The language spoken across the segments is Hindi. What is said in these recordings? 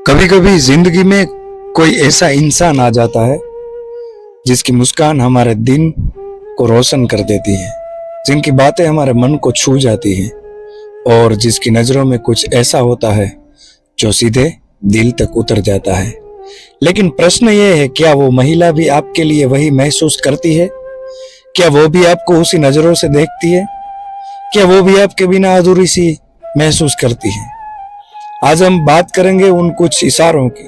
कभी कभी जिंदगी में कोई ऐसा इंसान आ जाता है जिसकी मुस्कान हमारे दिन को रोशन कर देती है, जिनकी बातें हमारे मन को छू जाती हैं और जिसकी नजरों में कुछ ऐसा होता है जो सीधे दिल तक उतर जाता है। लेकिन प्रश्न ये है, क्या वो महिला भी आपके लिए वही महसूस करती है? क्या वो भी आपको उसी नजरों से देखती है? क्या वो भी आपके बिना अधूरी सी महसूस करती है? आज हम बात करेंगे उन कुछ इशारों की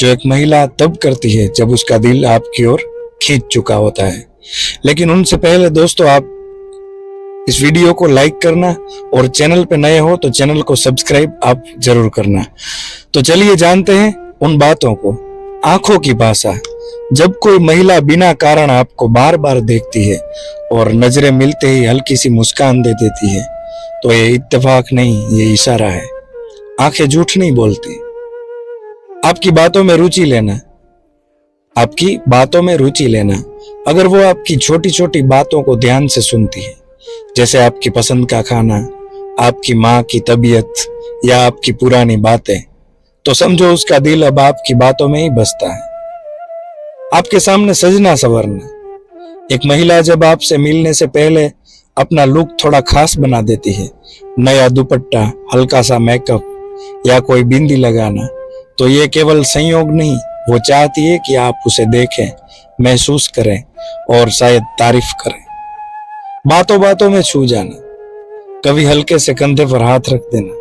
जो एक महिला तब करती है जब उसका दिल आपकी ओर खींच चुका होता है। लेकिन उनसे पहले दोस्तों, आप इस वीडियो को लाइक करना और चैनल पे नए हो तो चैनल को सब्सक्राइब आप जरूर करना। तो चलिए जानते हैं उन बातों को। आंखों की भाषा। जब कोई महिला बिना कारण आपको बार बार देखती है और नजरें मिलते ही हल्की सी मुस्कान दे देती है तो ये इत्तेफाक नहीं, ये इशारा है। आंखें झूठ नहीं बोलती। आपकी बातों में रुचि लेना। आपकी बातों में रुचि लेना। अगर वो आपकी छोटी छोटी बातों को ध्यान से सुनती है, जैसे आपकी पसंद का खाना, आपकी माँ की तबीयत या आपकी पुरानी बातें, तो समझो उसका दिल अब आपकी बातों में ही बसता है। आपके सामने सजना संवरना। एक महिला जब आपसे मिलने से पहले अपना लुक थोड़ा खास बना देती है, नया दुपट्टा, हल्का सा मेकअप या कोई बिंदी लगाना, तो ये केवल संयोग नहीं, वो चाहती है कि आप उसे देखें, महसूस करें और शायद तारीफ करें। बातों बातों में छू जाना। कभी हल्के से कंधे पर हाथ रख देना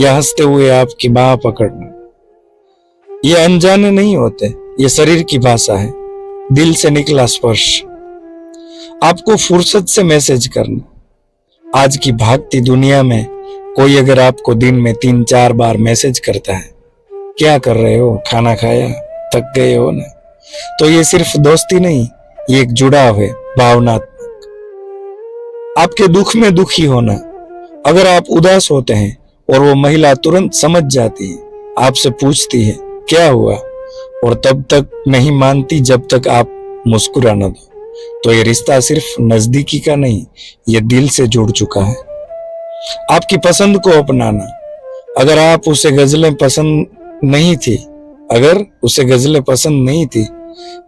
या हंसते हुए आपकी बाह पकड़ना। ये अनजाने नहीं होते, ये शरीर की भाषा है, दिल से निकला स्पर्श। आपको फुर्सत से मैसेज करना। आज की भागती दुनिया में कोई अगर आपको दिन में 3-4 बार मैसेज करता है, क्या कर रहे हो, खाना खाया, थक गए हो ना, तो ये सिर्फ दोस्ती नहीं, ये एक जुड़ाव है, भावनात्मक। आपके दुख में दुखी होना। अगर आप उदास होते हैं और वो महिला तुरंत समझ जाती है, आपसे पूछती है क्या हुआ, और तब तक नहीं मानती जब तक आप मुस्कुरा न दो, तो ये रिश्ता सिर्फ नजदीकी का नहीं, ये दिल से जुड़ चुका है। आपकी पसंद को अपनाना। अगर आप उसे गजलें पसंद नहीं थी,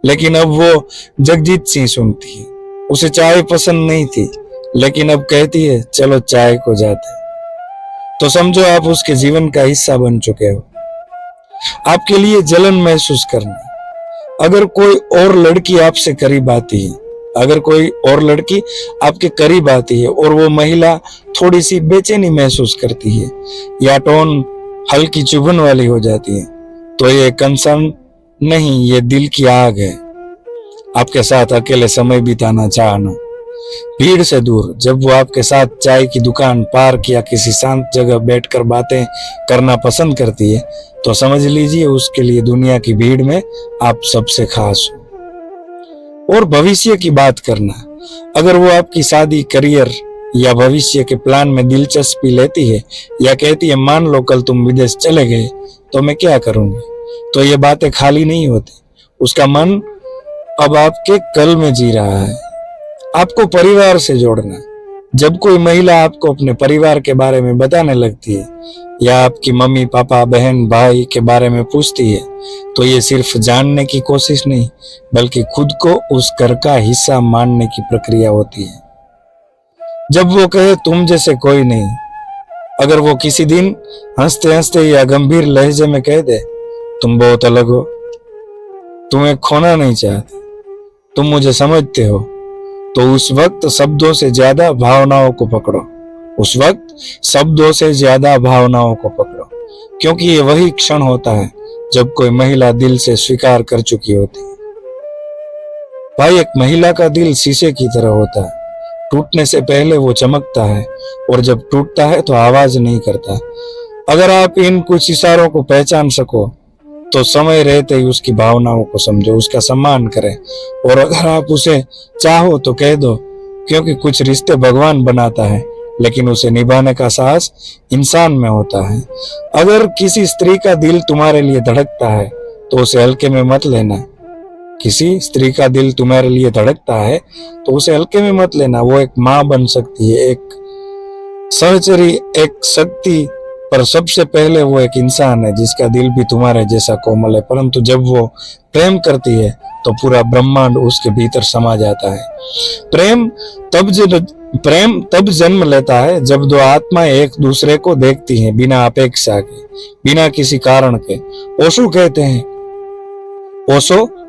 लेकिन अब वो जगजीत सिंह सुनती है। उसे चाय पसंद नहीं थी, लेकिन अब कहती है चलो चाय को जाते हैं, तो समझो आप उसके जीवन का हिस्सा बन चुके हो। आपके लिए जलन महसूस करना। अगर कोई और लड़की आपसे करीब आती है, आपके करीब आती है और वो महिला थोड़ी सी बेचैनी महसूस करती है या टोन हल्की चुभन वाली हो जाती है, तो ये कंसर्न नहीं, ये दिल की आग है। आपके साथ अकेले समय बिताना चाहना। भीड़ से दूर। जब वो आपके साथ चाय की दुकान, पार्क या किसी शांत जगह बैठकर बातें करना पसंद करती है, तो समझ लीजिए उसके लिए दुनिया की भीड़ में आप सबसे खास हो। और भविष्य की बात करना। अगर वो आपकी शादी, करियर या भविष्य के प्लान में दिलचस्पी लेती है या कहती है मान लो कल तुम विदेश चले गए तो मैं क्या करूंगी, तो ये बातें खाली नहीं होती। उसका मन अब आपके कल में जी रहा है। आपको परिवार से जोड़ना। जब कोई महिला आपको अपने परिवार के बारे में बताने लगती है या आपकी मम्मी, पापा, बहन, भाई के बारे में पूछती है, तो ये सिर्फ जानने की कोशिश नहीं, बल्कि खुद को उस घर का हिस्सा मानने की प्रक्रिया होती है। जब वो कहे तुम जैसे कोई नहीं। अगर वो किसी दिन हंसते हंसते या गंभीर लहजे में कह दे तुम बहुत अलग हो, तुम्हें खोना नहीं चाहते, तुम मुझे समझते हो, तो उस वक्त शब्दों से ज्यादा भावनाओं को पकड़ो, क्योंकि ये वही क्षण होता है जब कोई महिला दिल से स्वीकार कर चुकी होती है। भाई, एक महिला का दिल शीशे की तरह होता है। टूटने से पहले वो चमकता है और जब टूटता है तो आवाज नहीं करता। अगर आप इन कुछ इशारों को पहचान सको तो समय रहते ही उसकी भावनाओं को समझो, उसका सम्मान करें, और अगर आप उसे चाहो तो कह दो, क्योंकि कुछ रिश्ते भगवान बनाता है, लेकिन उसे निभाने का साहस इंसान में होता है। अगर किसी स्त्री का दिल तुम्हारे लिए धड़कता है तो उसे हल्के में मत लेना। वो एक माँ बन सकती है, एक सहचरी, एक शक्ति, पर सबसे पहले वो एक इंसान है जिसका दिल भी तुम्हारे जैसा कोमल है, परंतु जब वो प्रेम करती है तो पूरा ब्रह्मांड उसके भीतर समा जाता है। प्रेम प्रेम तब जन्म लेता है जब दो आत्माएं एक दूसरे को देखती हैं बिना अपेक्षा के, बिना किसी कारण के। ओशो कहते हैं,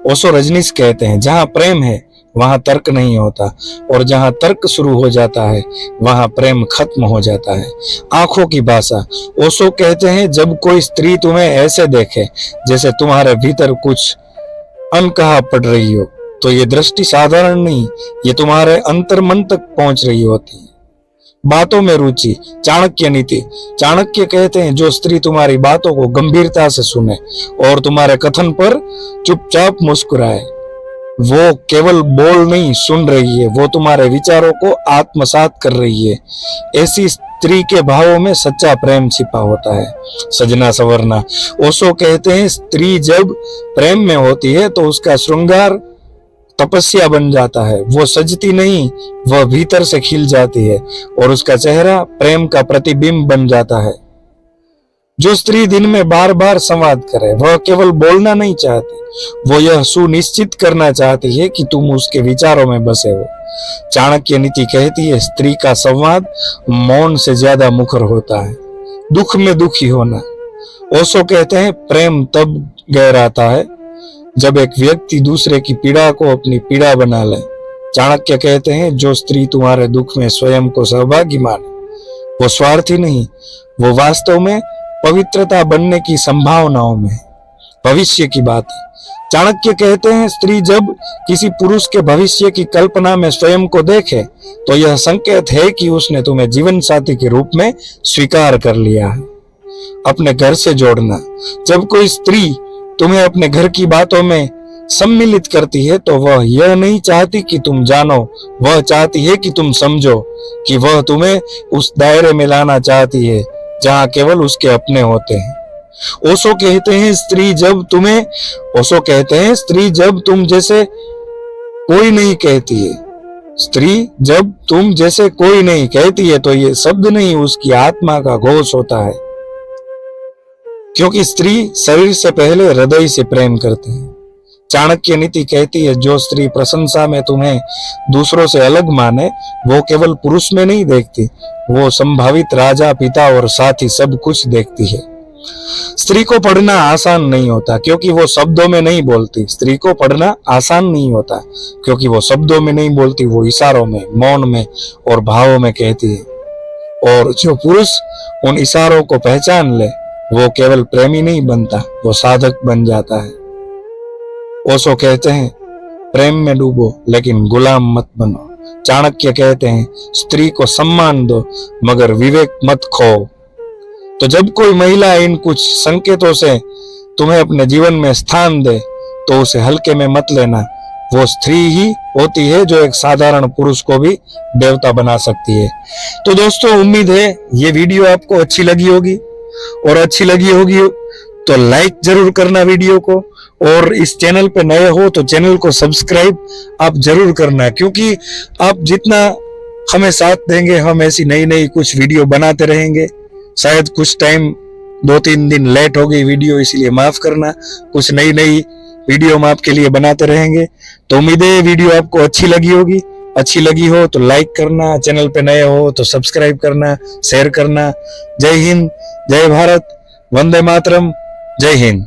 ओशो रजनीश कहते हैं, जहां प्रेम है वहां तर्क नहीं होता, और जहां तर्क शुरू हो जाता है वहां प्रेम खत्म हो जाता है। आंखों की भाषा। ओशो कहते हैं, जब कोई स्त्री तुम्हें ऐसे देखे जैसे तुम्हारे भीतर कुछ अनकहा पड़ रही हो, तो ये दृष्टि साधारण नहीं, ये तुम्हारे अंतर्मन तक पहुंच रही होती है। बातों में रुचि। चाणक्य नीति। चाणक्य कहते हैं, जो स्त्री तुम्हारी बातों को गंभीरता से सुने और तुम्हारे कथन पर चुपचाप मुस्कुराए, वो केवल बोल नहीं सुन रही है, वो तुम्हारे विचारों को आत्मसात कर रही है। ऐसी स्त्री के भावों में सच्चा प्रेम छिपा होता है। सजना संवरना। ओशो कहते हैं, स्त्री जब प्रेम में होती है तो उसका श्रृंगार तपस्या बन जाता है। वो सजती नहीं, वह भीतर से खिल जाती है, और उसका चेहरा प्रेम का प्रतिबिंब बन जाता है। जो स्त्री दिन में बार बार संवाद करे, वह केवल बोलना नहीं चाहती, वो यह सुनिश्चित करना चाहती है कि तुम उसके विचारों में बसे हो। चाणक्य नीति कहती है, स्त्री का संवाद मौन से ज्यादा मुखर होता है। दुख में दुखी होना। ओशो कहते हैं, प्रेम तब गहराता है जब एक व्यक्ति दूसरे की पीड़ा को अपनी पीड़ा बना ले। चाणक्य कहते हैं, जो स्त्री तुम्हारे दुख में स्वयं को सहभागी माने, वो स्वार्थी नहीं, वो वास्तव में पवित्रता बनने की संभावनाओं में भविष्य की बात है। चाणक्य कहते हैं, स्त्री जब किसी पुरुष के भविष्य की कल्पना में स्वयं को देखे तो यह संकेत है कि उसने तुम्हें जीवन साथी के रूप में स्वीकार कर लिया है। अपने घर से जोड़ना। जब कोई स्त्री तुम्हें अपने घर की बातों में सम्मिलित करती है तो वह यह नहीं चाहती कि तुम जानो, वह चाहती है कि तुम समझो, कि वह तुम्हें उस दायरे में लाना चाहती है जहां केवल उसके अपने होते हैं। ओशो कहते हैं, स्त्री जब तुम जैसे कोई नहीं कहती है, स्त्री जब तुम जैसे कोई नहीं कहती है तो ये शब्द नहीं, उसकी आत्मा का घोष होता है, क्योंकि स्त्री शरीर से पहले हृदय से प्रेम करते हैं। चाणक्य नीति कहती है, जो स्त्री प्रशंसा में तुम्हें दूसरों से अलग माने, वो केवल पुरुष में नहीं देखती, वो संभावित राजा, पिता और साथी सब कुछ देखती है। स्त्री को पढ़ना आसान नहीं होता क्योंकि वो शब्दों में नहीं बोलती। स्त्री को पढ़ना आसान नहीं होता क्योंकि वो शब्दों में नहीं बोलती, वो इशारों में, मौन में और भावों में कहती है। और जो पुरुष उन इशारों को पहचान ले, वो केवल प्रेमी नहीं बनता, वो साधक बन जाता है। ओशो कहते हैं, प्रेम में डूबो लेकिन गुलाम मत बनो। चाणक्य कहते हैं, स्त्री को सम्मान दो मगर विवेक मत खो। तो जब कोई महिला इन कुछ संकेतों से तुम्हें अपने जीवन में स्थान दे तो उसे हल्के में मत लेना। वो स्त्री ही होती है जो एक साधारण पुरुष को भी देवता बना सकती है। तो दोस्तों, उम्मीद है ये वीडियो आपको अच्छी लगी होगी, और अच्छी लगी होगी तो लाइक जरूर करना वीडियो को, और इस चैनल पे नए हो तो चैनल को सब्सक्राइब आप जरूर करना, क्योंकि आप जितना हमें साथ देंगे हम ऐसी नई नई कुछ वीडियो बनाते रहेंगे। शायद कुछ टाइम 2-3 दिन लेट हो गई वीडियो, इसलिए माफ करना। कुछ नई नई वीडियो हम आपके लिए बनाते रहेंगे। तो उम्मीद है वीडियो आपको अच्छी लगी होगी। अच्छी लगी हो तो लाइक करना, चैनल पे नए हो तो सब्सक्राइब करना, शेयर करना। जय हिंद, जय भारत, वंदे मातरम, जय हिंद।